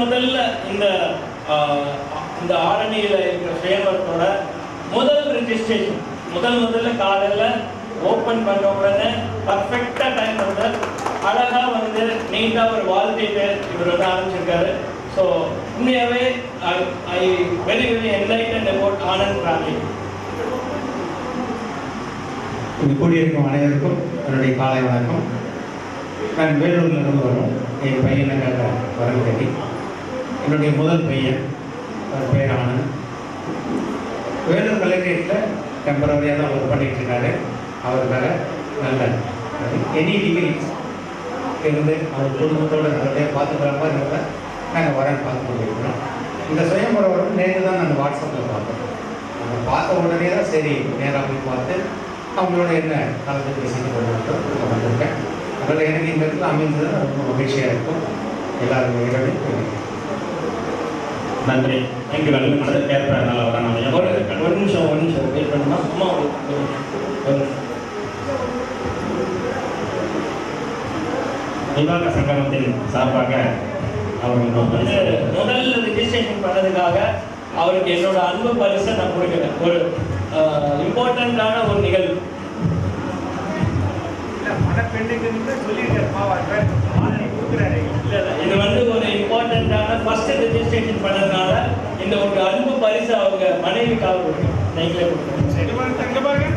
முதல்ல இந்த ஆரணியில் இருக்கிற சுயம்பரத்தோட முதல் ரெஜிஸ்ட்ரேஷன் முதல்ல காலையில் ஓப்பன் பண்ண உடனே பர்ஃபெக்டாக டைம் வந்து அழகாக வந்து நீட்டாக ஒரு வாழ்க்கையை இவர் வந்து ஆரம்பிச்சிருக்காரு. ஸோ உண்மையாகவே I very enlightened about Anand travelling. கூடியிருக்கும் அனைவருக்கும் என்னுடைய காலை வணக்கம். நான் வேலூரிலிருந்து வரோம். என் பையனுக்காக வரம் தேடி என்னுடைய முதல் பையன் அவர் பேர் ஆனந்த். வேலூர் கலெக்டரேட்டில் டெம்பரரியாக தான் ஒர்க் பண்ணிகிட்டு இருக்காரு. அவருக்காக நல்ல எனி டிகிரிஸ் இருந்து அவர் குடும்பத்தோடு நல்லபடியாக பார்த்துக்கிற மாதிரி இருந்தால் நாங்கள் வரேன் பார்த்து கொண்டிருக்கிறோம். இந்த சுயம்பரம் வரும் நேற்று தான் நாங்கள் வாட்ஸ்அப்பில் பார்த்தோம். நாங்கள் பார்த்த உடனே தான் சரி நேராக போய் பார்த்து அவங்களோட என்ன கலந்து பேசிட்டு கொண்டு வந்திருக்கேன். அதில் எனக்கு இந்த இடத்துல அமைந்தது ரொம்ப மகிழ்ச்சியாக இருக்கும். எல்லாரும் இரவு நன்றி. எங்கள் வேலை ஏற்ப நல்லா வரணும். ஒரு நிமிஷம் வெயிட் பண்ணணும்னா அம்மா விவாக சங்கமத்தின் சார்பாக அவர்கள் முதல் ரெஜிஸ்ட்ரேஷன் பண்ணதுக்காக அவருக்கு என்னோட அன்பு பரிசை நான் கொடுக்குறேன். ஒரு இம்பார்ட்டண்ட்டான ஒரு நிகழ்வு. இது வந்து ஒரு இம்பார்ட்டண்ட்டான ஃபர்ஸ்ட் ரெஜிஸ்ட்ரேஷன் பண்ணதுனால இந்த ஒரு அன்பு பரிசு அவங்க மனைவிக்காக கொடுக்குறேன். நீங்களே கொடுக்குறேன்.